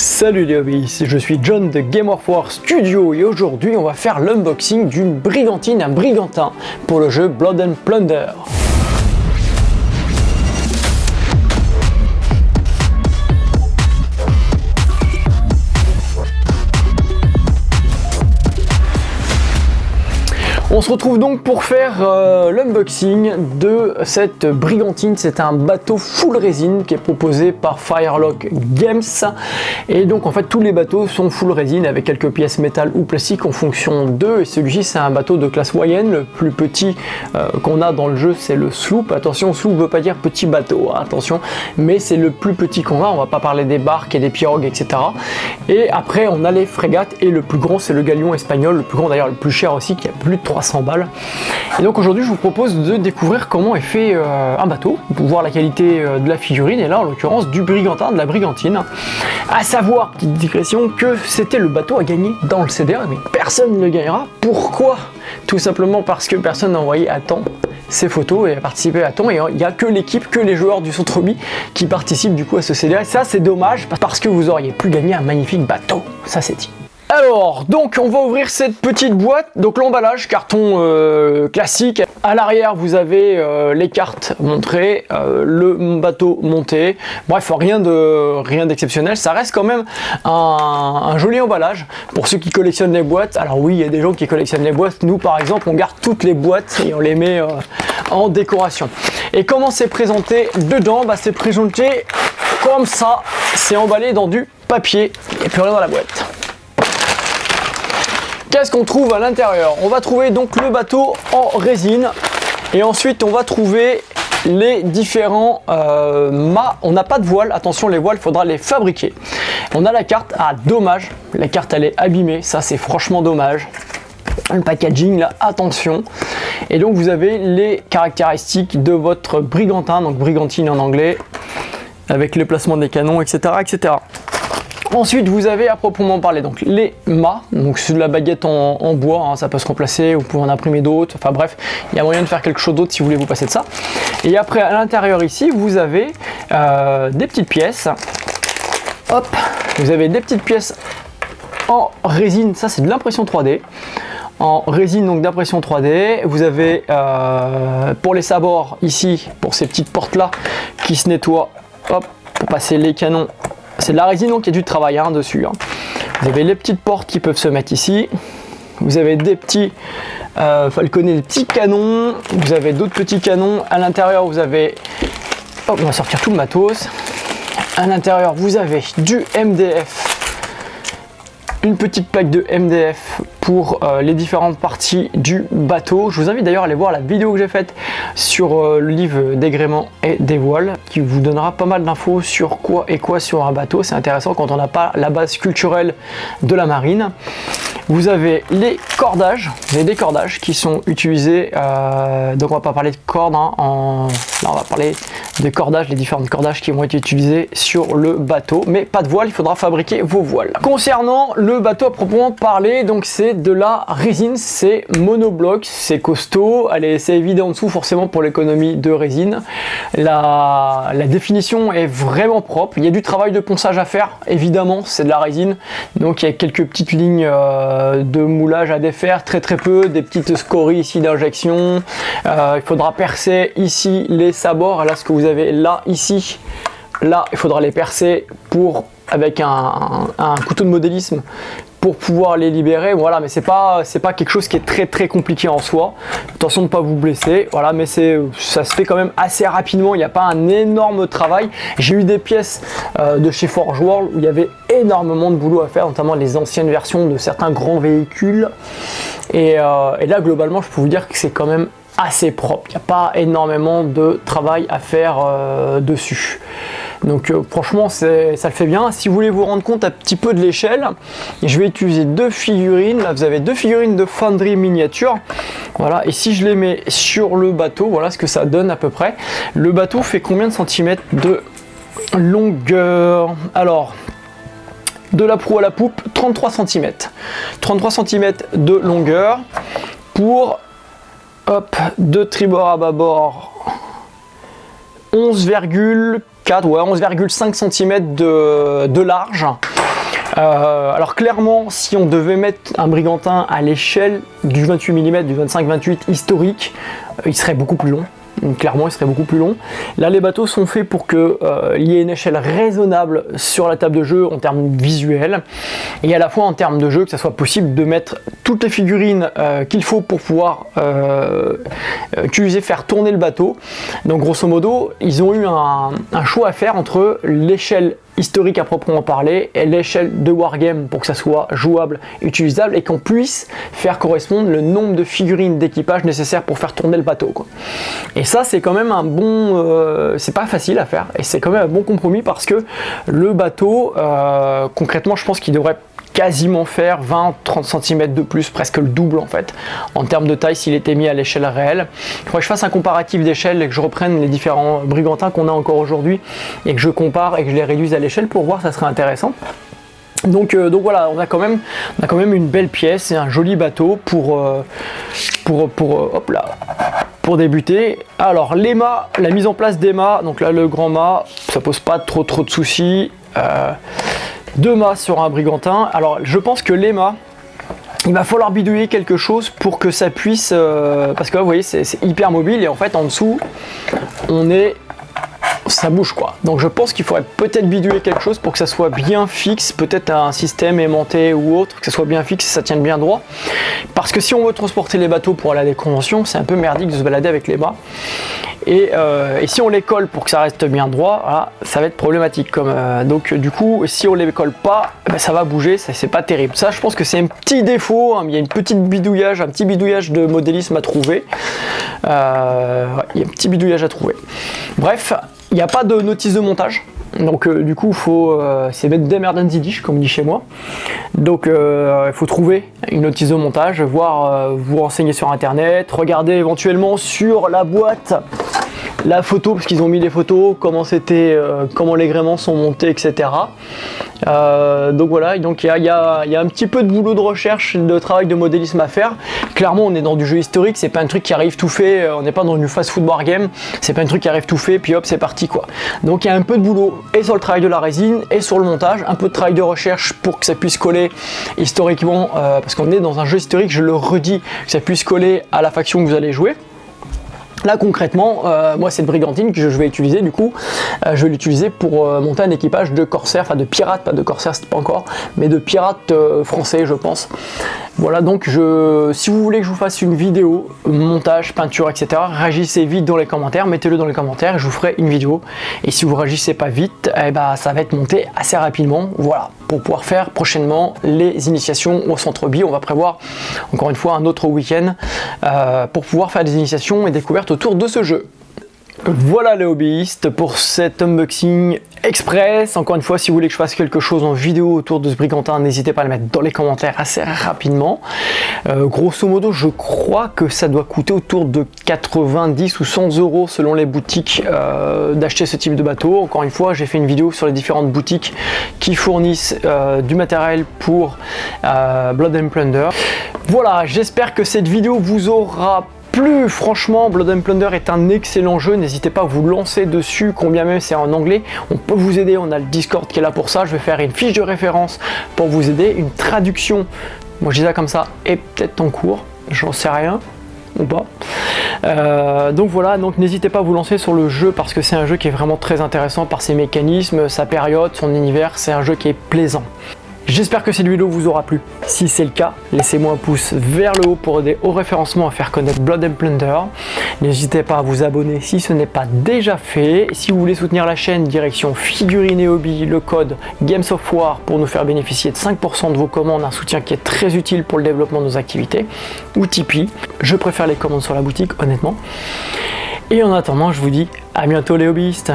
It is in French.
Salut les hobbies, je suis John de Game of War Studio et aujourd'hui on va faire l'unboxing d'une brigantine, un brigantin pour le jeu Blood and Plunder. On se retrouve donc pour faire l'unboxing de cette brigantine. C'est un bateau full résine qui est proposé par Firelock Games. Et donc en fait tous les bateaux sont full résine avec quelques pièces métal ou plastique en fonction d'eux. Et celui-ci c'est un bateau de classe moyenne. Le plus petit qu'on a dans le jeu c'est le sloop. Attention, sloop ne veut pas dire petit bateau, hein, attention. Mais c'est le plus petit qu'on a. On va pas parler des barques et des pirogues, etc. Et après on a les frégates et le plus grand c'est le galion espagnol. Le plus grand d'ailleurs, le plus cher aussi, qui a plus de 300 balles. Et donc aujourd'hui je vous propose de découvrir comment est fait un bateau, pour voir la qualité de la figurine et là en l'occurrence du brigantin, de la brigantine. À savoir, petite digression, que c'était le bateau à gagner dans le CDR, mais personne ne le gagnera. Pourquoi? Tout simplement parce que personne n'a envoyé à temps ces photos et a participé à temps, et il n'y a que l'équipe, que les joueurs du Centre Hobby qui participent du coup à ce CDR. Et ça c'est dommage parce que vous auriez pu gagner un magnifique bateau, ça c'est dit. Alors, donc on va ouvrir cette petite boîte. Donc l'emballage, carton classique. À l'arrière, vous avez les cartes montrées, le bateau monté. Bref, rien d'exceptionnel. Ça reste quand même un joli emballage pour ceux qui collectionnent les boîtes. Alors oui, il y a des gens qui collectionnent les boîtes. Nous, par exemple, on garde toutes les boîtes et on les met en décoration. Et comment c'est présenté dedans? C'est présenté comme ça. C'est emballé dans du papier. Il n'y a plus rien dans la boîte. Qu'est-ce qu'on trouve à l'intérieur? On va trouver donc le bateau en résine et ensuite on va trouver les différents mâts. On n'a pas de voile, attention, les voiles il faudra les fabriquer. On a la carte, dommage, la carte elle est abîmée, ça c'est franchement dommage. Le packaging là, attention. Et donc vous avez les caractéristiques de votre brigantin, donc brigantine en anglais, avec le placement des canons, etc. etc. Ensuite, vous avez à proprement parler donc les mâts, donc c'est de la baguette en bois, hein, ça peut se remplacer, vous pouvez en imprimer d'autres, enfin bref, il y a moyen de faire quelque chose d'autre si vous voulez vous passer de ça. Et après, à l'intérieur ici, vous avez des petites pièces. Hop, vous avez des petites pièces en résine, ça c'est de l'impression 3D. En résine donc d'impression 3D, vous avez pour les sabords ici, pour ces petites portes là qui se nettoient, hop, pour passer les canons. C'est de la résine donc il y a du travail dessus. Vous avez les petites portes qui peuvent se mettre ici. Vous avez des petits falconets, des petits canons. Vous avez d'autres petits canons. À l'intérieur vous avez... Hop, on va sortir tout le matos. À l'intérieur vous avez du MDF. Une petite plaque de MDF pour les différentes parties du bateau. Je vous invite d'ailleurs à aller voir la vidéo que j'ai faite sur le livre des gréements et des voiles qui vous donnera pas mal d'infos sur quoi et quoi sur un bateau. C'est intéressant quand on n'a pas la base culturelle de la marine. Vous avez les cordages, vous avez des cordages qui sont utilisés, donc on va pas parler de cordes, là on va parler des cordages, les différents cordages qui vont être utilisés sur le bateau, mais pas de voile, il faudra fabriquer vos voiles. Concernant le bateau à proprement parler, donc c'est de la résine, c'est monobloc, c'est costaud, c'est évident en dessous forcément pour l'économie de résine. La définition est vraiment propre, il y a du travail de ponçage à faire, évidemment c'est de la résine, donc il y a quelques petites lignes de moulage à défaire, très peu, des petites scories ici d'injection. Il faudra percer ici les sabords, là ce que vous avez là, ici, là il faudra les percer avec un couteau de modélisme pour pouvoir les libérer, voilà, mais c'est pas quelque chose qui est très compliqué en soi. Attention de ne pas vous blesser, voilà, mais ça se fait quand même assez rapidement, il n'y a pas un énorme travail. J'ai eu des pièces de chez Forge World où il y avait énormément de boulot à faire, notamment les anciennes versions de certains grands véhicules. Et là, globalement, je peux vous dire que c'est quand même assez propre, il n'y a pas énormément de travail à faire dessus. Donc franchement ça le fait bien. Si vous voulez vous rendre compte un petit peu de l'échelle, je vais utiliser deux figurines. Là vous avez deux figurines de Foundry miniature. Voilà, et si je les mets sur le bateau, voilà ce que ça donne à peu près. Le bateau fait combien de centimètres de longueur? Alors, de la proue à la poupe, 33 cm. 33 cm de longueur pour, hop, de tribord à bâbord, 11,4, ouais, 11,5 cm de large. Alors clairement, si on devait mettre un Brigantin à l'échelle du 28 mm, du 25-28 historique, il serait beaucoup plus long. Clairement, il serait beaucoup plus long. Là, les bateaux sont faits pour qu'il y ait une échelle raisonnable sur la table de jeu en termes visuels et à la fois en termes de jeu, que ça soit possible de mettre toutes les figurines qu'il faut pour pouvoir faire tourner le bateau. Donc grosso modo, ils ont eu un choix à faire entre l'échelle historique à proprement parler et l'échelle de Wargame pour que ça soit jouable, utilisable et qu'on puisse faire correspondre le nombre de figurines d'équipage nécessaires pour faire tourner le bateau, quoi. Et ça, c'est quand même un bon... c'est pas facile à faire et c'est quand même un bon compromis parce que le bateau, concrètement, je pense qu'il devrait quasiment faire 20-30 cm de plus, presque le double en fait, en termes de taille s'il était mis à l'échelle réelle. Il faudrait que je fasse un comparatif d'échelle et que je reprenne les différents Brigantins qu'on a encore aujourd'hui et que je compare et que je les réduise à l'échelle pour voir, ça serait intéressant. Donc voilà, on a quand même une belle pièce et un joli bateau pour débuter. Alors les mâts, la mise en place des mâts, donc là le grand mât, ça pose pas trop de soucis. 2 mâts sur un Brigantin. Alors je pense que les mâts, il va falloir bidouiller quelque chose pour que ça puisse, parce que là, vous voyez c'est hyper mobile et en fait en dessous ça bouge quoi. Donc je pense qu'il faudrait peut-être bidouiller quelque chose pour que ça soit bien fixe, peut-être un système aimanté ou autre, que ça soit bien fixe et ça tienne bien droit. Parce que si on veut transporter les bateaux pour aller à des conventions, c'est un peu merdique de se balader avec les mâts. Et si on les colle pour que ça reste bien droit, voilà, ça va être problématique. Donc du coup, si on les colle pas, ça va bouger, c'est pas terrible. Ça, je pense que c'est un petit défaut, hein, il y a un petit bidouillage de modélisme à trouver. Il y a un petit bidouillage à trouver. Bref, il n'y a pas de notice de montage. Donc du coup, c'est mettre des merdes Zidich, comme on dit chez moi. Donc il faut trouver une notice de montage, vous renseigner sur internet, regarder éventuellement sur la boîte la photo, parce qu'ils ont mis des photos, comment les gréements sont montés, etc. Donc voilà, donc il y a un petit peu de boulot de recherche, de travail de modélisme à faire. Clairement, on est dans du jeu historique, c'est pas un truc qui arrive tout fait, on n'est pas dans du fast-food wargame, c'est pas un truc qui arrive tout fait, puis hop, c'est parti quoi. Donc il y a un peu de boulot, et sur le travail de la résine, et sur le montage, un peu de travail de recherche pour que ça puisse coller historiquement, parce qu'on est dans un jeu historique, je le redis, que ça puisse coller à la faction que vous allez jouer. Là concrètement, moi cette brigantine que je vais utiliser du coup, je vais l'utiliser pour monter un équipage de corsaires, enfin de pirates, pas de corsaires c'est pas encore, mais de pirates français je pense. Voilà donc si vous voulez que je vous fasse une vidéo, montage, peinture etc, réagissez vite dans les commentaires, mettez-le dans les commentaires et je vous ferai une vidéo. Et si vous réagissez pas vite, ça va être monté assez rapidement, voilà, pour pouvoir faire prochainement les initiations au centre Bi. On va prévoir encore une fois un autre week-end pour pouvoir faire des initiations et découvertes autour de ce jeu. Voilà les hobbyistes pour cet unboxing express. Encore une fois, si vous voulez que je fasse quelque chose en vidéo autour de ce Brigantin, n'hésitez pas à le mettre dans les commentaires assez rapidement. Grosso modo, je crois que ça doit coûter autour de 90 ou 100 € selon les boutiques d'acheter ce type de bateau. Encore une fois, j'ai fait une vidéo sur les différentes boutiques qui fournissent du matériel pour Blood and Plunder. Voilà, j'espère que cette vidéo vous aura plu. Franchement, Blood and Plunder est un excellent jeu, n'hésitez pas à vous lancer dessus, combien même c'est en anglais, on peut vous aider, on a le Discord qui est là pour ça, je vais faire une fiche de référence pour vous aider, une traduction, moi je dis ça comme ça, et peut-être en cours, j'en sais rien, ou pas. Donc voilà, donc n'hésitez pas à vous lancer sur le jeu parce que c'est un jeu qui est vraiment très intéressant par ses mécanismes, sa période, son univers, c'est un jeu qui est plaisant. J'espère que cette vidéo vous aura plu. Si c'est le cas, laissez-moi un pouce vers le haut pour aider au référencement à faire connaître Blood and Plunder. N'hésitez pas à vous abonner si ce n'est pas déjà fait. Si vous voulez soutenir la chaîne, direction Figurines et Hobby, le code Games of War pour nous faire bénéficier de 5% de vos commandes, un soutien qui est très utile pour le développement de nos activités, ou Tipeee. Je préfère les commandes sur la boutique, honnêtement. Et en attendant, je vous dis à bientôt les hobbyistes.